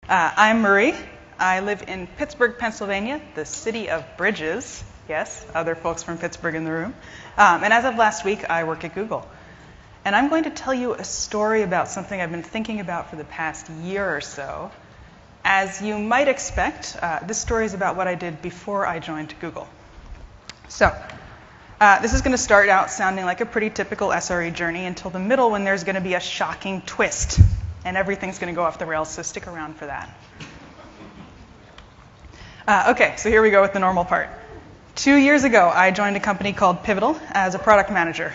I'm Marie. I live in Pittsburgh, Pennsylvania, the city of bridges. Yes, other folks from Pittsburgh in the room. And as of last week, I work at Google. And I'm going to tell you a story about something I've been thinking about for the past year or so. As you might expect, this story is about what I did before I joined Google. So, this is going to start out sounding like a pretty typical SRE journey until the middle when there's going to be a shocking twist. And everything's going to go off the rails, so stick around for that. Okay, so here we go with the normal part. 2 years ago, I joined a company called Pivotal as a product manager.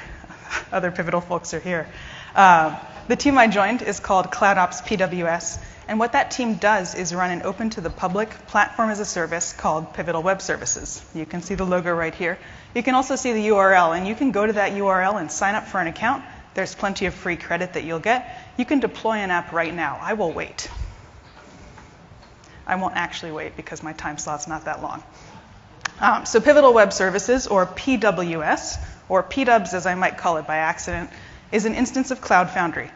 Other Pivotal folks are here. The team I joined is called Cloud Ops PWS, and what that team does is run an open to the public platform as a service called Pivotal Web Services. You can see the logo right here. You can also see the URL, and you can go to that URL and sign up for an account. There's plenty of free credit that you'll get. You can deploy an app right now. I will wait. I won't actually wait because my time slot's not that long. So Pivotal Web Services, or PWS, or PDubs as I might call it by accident, is an instance of Cloud Foundry.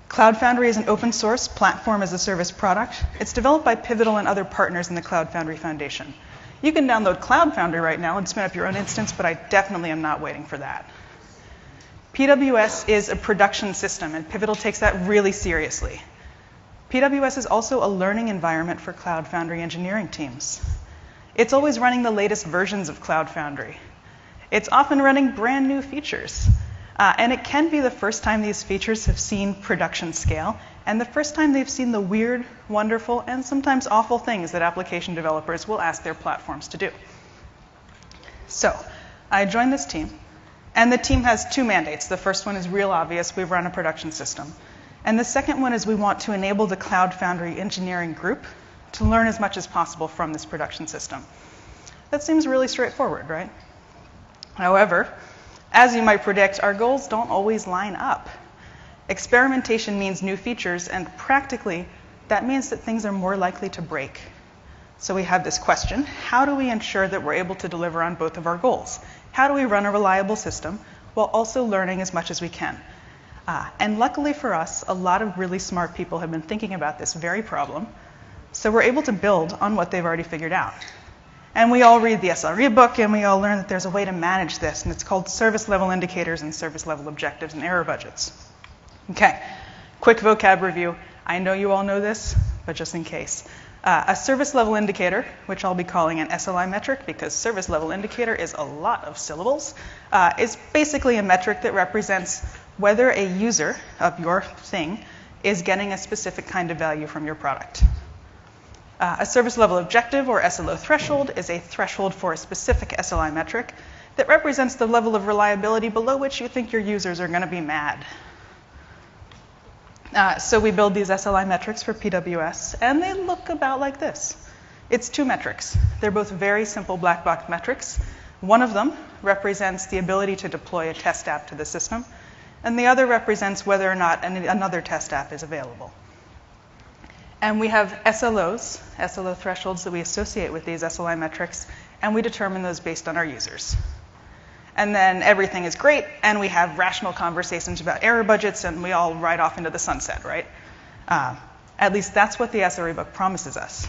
Cloud Foundry is an open source platform as a service product. It's developed by Pivotal and other partners in the Cloud Foundry Foundation. You can download Cloud Foundry right now and spin up your own instance, but I definitely am not waiting for that. PWS is a production system, and Pivotal takes that really seriously. PWS is also a learning environment for Cloud Foundry engineering teams. It's always running the latest versions of Cloud Foundry. It's often running brand new features. And it can be the first time these features have seen production scale, and the first time they've seen the weird, wonderful, and sometimes awful things that application developers will ask their platforms to do. So, I joined this team. And the team has two mandates. The first one is real obvious. We run a production system. And the second one is we want to enable the Cloud Foundry engineering group to learn as much as possible from this production system. That seems really straightforward, right? However, as you might predict, our goals don't always line up. Experimentation means new features, and practically, that means that things are more likely to break. So we have this question: how do we ensure that we're able to deliver on both of our goals? How do we run a reliable system while also learning as much as we can? And luckily for us, a lot of really smart people have been thinking about this very problem. So we're able to build on what they've already figured out. And we all read the SRE book, and we all learn that there's a way to manage this, and it's called service level indicators and service level objectives and error budgets. Okay, quick vocab review. I know you all know this, but just in case. A service level indicator, which I'll be calling an SLI metric because service level indicator is a lot of syllables, is basically a metric that represents whether a user of your thing is getting a specific kind of value from your product. A service level objective, or SLO threshold, is a threshold for a specific SLI metric that represents the level of reliability below which you think your users are going to be mad. So we build these SLI metrics for PWS, and they look about like this. It's two metrics. They're both very simple black box metrics. One of them represents the ability to deploy a test app to the system, and the other represents whether or not another test app is available. And we have SLOs, SLO thresholds that we associate with these SLI metrics, and we determine those based on our users. And then everything is great, and we have rational conversations about error budgets, and we all ride off into the sunset, right? At least that's what the SRE book promises us.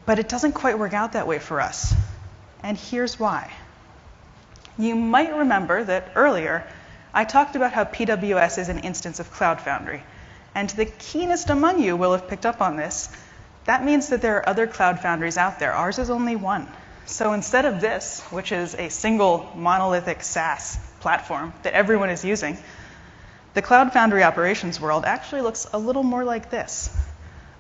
But it doesn't quite work out that way for us. And here's why. You might remember that earlier, I talked about how PWS is an instance of Cloud Foundry. And the keenest among you will have picked up on this. That means that there are other Cloud Foundries out there. Ours is only one. So instead of this, which is a single monolithic SaaS platform that everyone is using, the Cloud Foundry operations world actually looks a little more like this.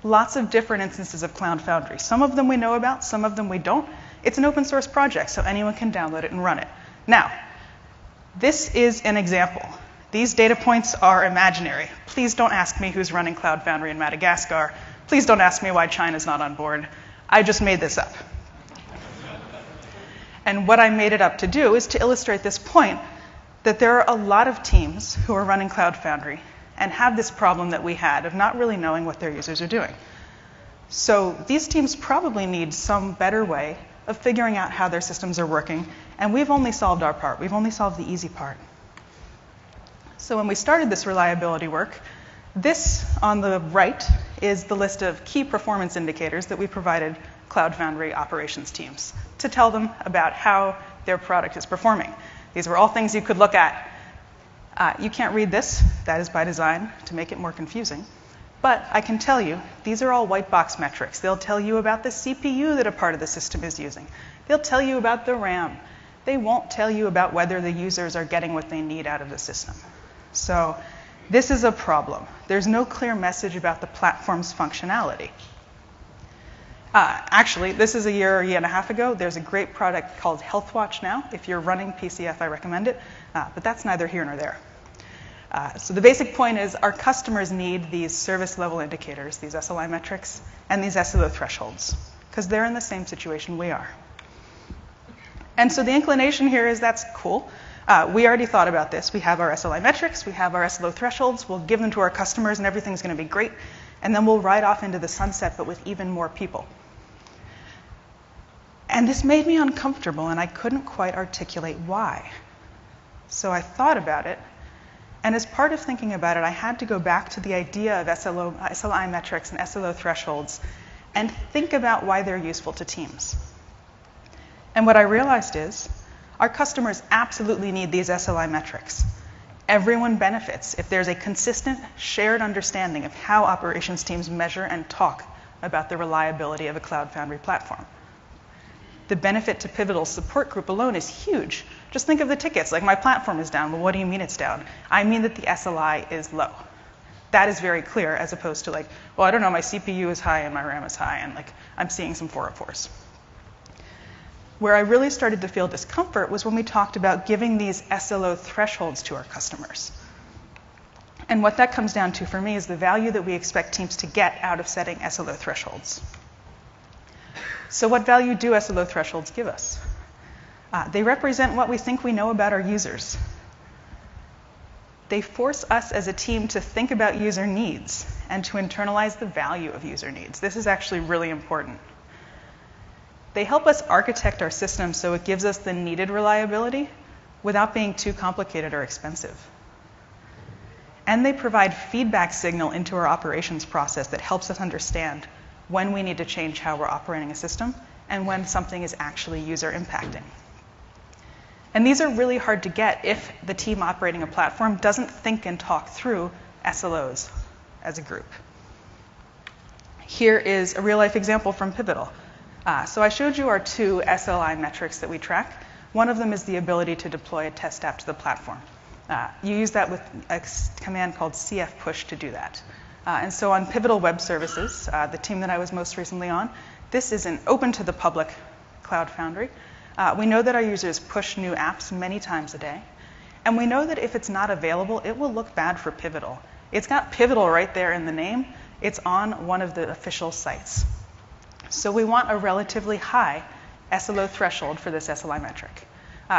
Lots of different instances of Cloud Foundry. Some of them we know about, some of them we don't. It's an open source project, so anyone can download it and run it. Now, this is an example. These data points are imaginary. Please don't ask me who's running Cloud Foundry in Madagascar. Please don't ask me why China's not on board. I just made this up. And what I made it up to do is to illustrate this point that there are a lot of teams who are running Cloud Foundry and have this problem that we had of not really knowing what their users are doing. So these teams probably need some better way of figuring out how their systems are working, and we've only solved our part. We've only solved the easy part. So when we started this reliability work, This on the right is the list of key performance indicators that we provided Cloud Foundry operations teams to tell them about how their product is performing. These were all things you could look at. You can't read this. That is by design to make it more confusing. But I can tell you, these are all white box metrics. They'll tell you about the CPU that a part of the system is using. They'll tell you about the RAM. They won't tell you about whether the users are getting what they need out of the system. So this is a problem. There's no clear message about the platform's functionality. Actually, this is a year and a half ago. There's a great product called HealthWatch now. If you're running PCF, I recommend it. But that's neither here nor there. So the basic point is our customers need these service level indicators, these SLI metrics, and these SLO thresholds, because they're in the same situation we are. And so the inclination here is that's cool. We already thought about this. We have our SLI metrics, we have our SLO thresholds, we'll give them to our customers and everything's going to be great. And then we'll ride off into the sunset, but with even more people. And this made me uncomfortable, and I couldn't quite articulate why. So I thought about it, and as part of thinking about it, I had to go back to the idea of SLI metrics and SLO thresholds and think about why they're useful to teams. And what I realized is our customers absolutely need these SLI metrics. Everyone benefits if there's a consistent, shared understanding of how operations teams measure and talk about the reliability of a Cloud Foundry platform. The benefit to Pivotal's support group alone is huge. Just think of the tickets, like my platform is down. Well, what do you mean it's down? I mean that the SLI is low. That is very clear, as opposed to like, well, I don't know, my CPU is high and my RAM is high, and like I'm seeing some 404s. Where I really started to feel discomfort was when we talked about giving these SLO thresholds to our customers. And what that comes down to for me is the value that we expect teams to get out of setting SLO thresholds. So what value do SLO thresholds give us? They represent what we think we know about our users. They force us as a team to think about user needs and to internalize the value of user needs. This is actually really important. They help us architect our system so it gives us the needed reliability without being too complicated or expensive. And they provide feedback signal into our operations process that helps us understand when we need to change how we're operating a system and when something is actually user impacting. And these are really hard to get if the team operating a platform doesn't think and talk through SLOs as a group. Here is a real-life example from Pivotal. So I showed you our two SLI metrics that we track. One of them is the ability to deploy a test app to the platform. You use that with a command called cfpush to do that. And so on Pivotal Web Services, the team that I was most recently on, this is an open to the public Cloud Foundry. We know that our users push new apps many times a day. And we know that if it's not available, it will look bad for Pivotal. It's got Pivotal right there in the name. It's on one of the official sites. So we want a relatively high SLO threshold for this SLI metric.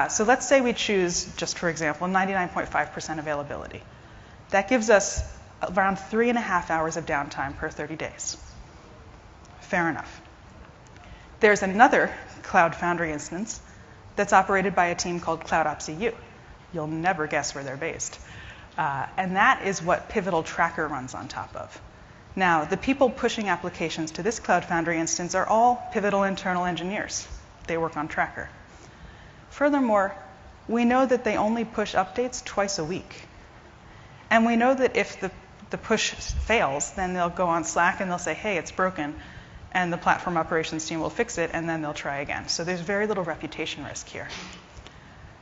So let's say we choose, just for example, 99.5% availability. That gives us around 3.5 hours of downtime per 30 days. Fair enough. There's another Cloud Foundry instance that's operated by a team called CloudOps EU. You'll never guess where they're based. And that is what Pivotal Tracker runs on top of. Now, the people pushing applications to this Cloud Foundry instance are all Pivotal internal engineers. They work on Tracker. Furthermore, we know that they only push updates twice a week. And we know that if the push fails, then they'll go on Slack and they'll say, hey, it's broken. And the platform operations team will fix it, and then they'll try again. So there's very little reputation risk here.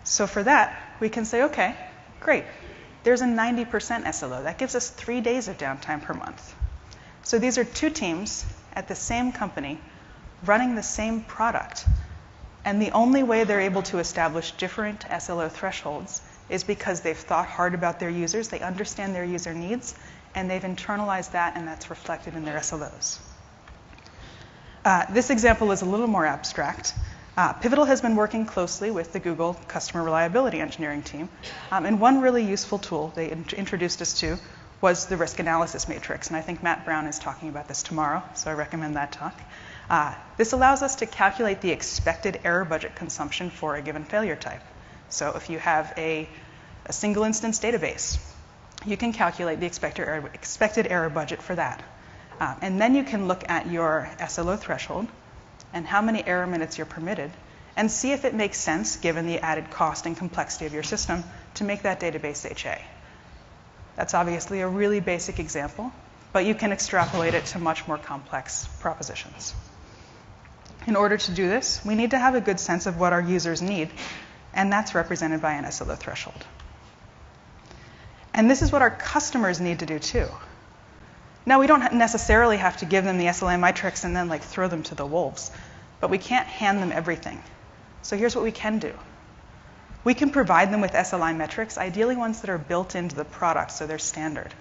So for that, we can say, OK, great. There's a 90% SLO. That gives us 3 days of downtime per month. So these are two teams at the same company running the same product. And the only way they're able to establish different SLO thresholds is because they've thought hard about their users, they understand their user needs, and they've internalized that, and that's reflected in their SLOs. This example is a little more abstract. Pivotal has been working closely with the Google Customer Reliability Engineering team. And one really useful tool they introduced us to was the risk analysis matrix. And I think Matt Brown is talking about this tomorrow, so I recommend that talk. This allows us to calculate the expected error budget consumption for a given failure type. So if you have a single instance database, you can calculate the expected error budget for that. And then you can look at your SLO threshold and how many error minutes you're permitted, and see if it makes sense, given the added cost and complexity of your system, to make that database HA. That's obviously a really basic example, but you can extrapolate it to much more complex propositions. In order to do this, we need to have a good sense of what our users need, and that's represented by an SLO threshold. And this is what our customers need to do too. Now, we don't necessarily have to give them the SLI metrics and then throw them to the wolves, but we can't hand them everything. So here's what we can do. We can provide them with SLI metrics, ideally ones that are built into the product, so they're standard.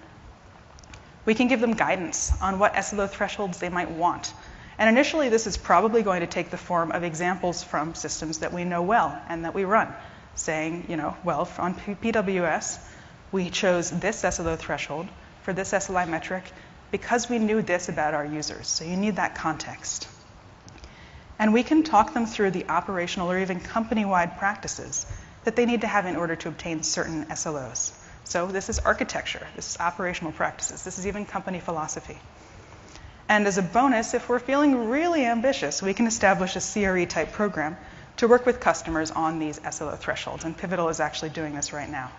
We can give them guidance on what SLO thresholds they might want. And initially, this is probably going to take the form of examples from systems that we know well and that we run, saying, well, on PWS, we chose this SLO threshold for this SLI metric because we knew this about our users. So you need that context. And we can talk them through the operational or even company-wide practices that they need to have in order to obtain certain SLOs. So this is architecture, this is operational practices, this is even company philosophy. And as a bonus, if we're feeling really ambitious, we can establish a CRE-type program to work with customers on these SLO thresholds. And Pivotal is actually doing this right now.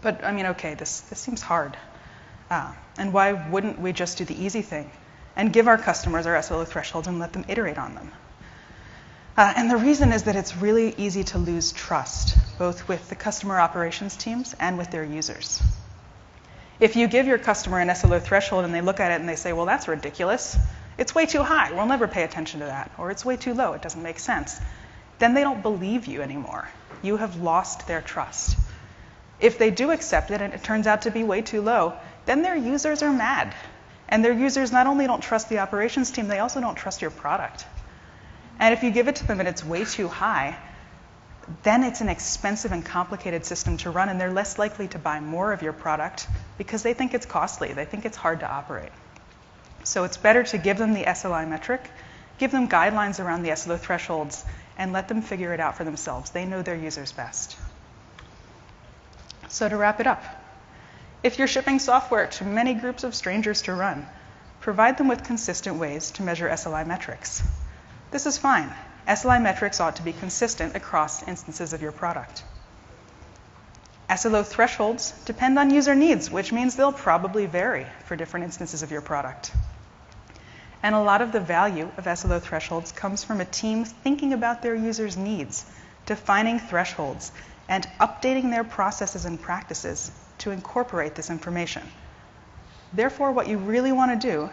But okay, this seems hard. And why wouldn't we just do the easy thing and give our customers our SLO thresholds and let them iterate on them? And the reason is that it's really easy to lose trust, both with the customer operations teams and with their users. If you give your customer an SLO threshold and they look at it and they say, well, that's ridiculous. It's way too high. We'll never pay attention to that. Or it's way too low. It doesn't make sense. Then they don't believe you anymore. You have lost their trust. If they do accept it and it turns out to be way too low, then their users are mad. And their users not only don't trust the operations team, they also don't trust your product. And if you give it to them and it's way too high, then it's an expensive and complicated system to run, and they're less likely to buy more of your product because they think it's costly. They think it's hard to operate. So it's better to give them the SLI metric, give them guidelines around the SLO thresholds, and let them figure it out for themselves. They know their users best. So to wrap it up, if you're shipping software to many groups of strangers to run, provide them with consistent ways to measure SLI metrics. This is fine. SLI metrics ought to be consistent across instances of your product. SLO thresholds depend on user needs, which means they'll probably vary for different instances of your product. And a lot of the value of SLO thresholds comes from a team thinking about their users' needs, defining thresholds, and updating their processes and practices to incorporate this information. Therefore, what you really want to do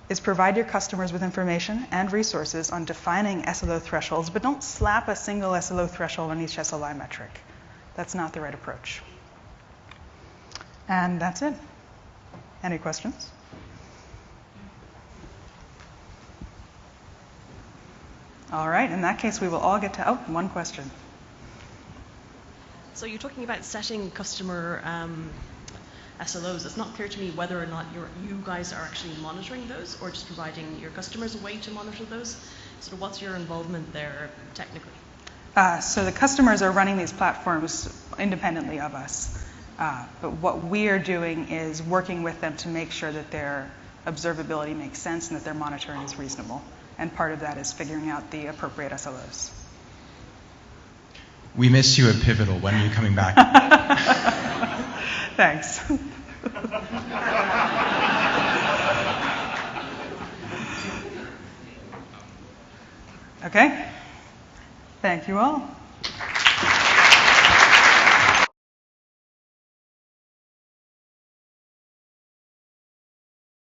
is provide your customers with information and resources on defining SLO thresholds, but don't slap a single SLO threshold on each SLI metric. That's not the right approach. And that's it. Any questions? All right, in that case, we will all get to, one question. So you're talking about setting customer SLOs. It's not clear to me whether or not you guys are actually monitoring those or just providing your customers a way to monitor those. So what's your involvement there technically? So the customers are running these platforms independently of us. But what we are doing is working with them to make sure that their observability makes sense and that their monitoring is reasonable. And part of that is figuring out the appropriate SLOs. We miss you at Pivotal. When are you coming back? Thanks. Okay. Thank you all.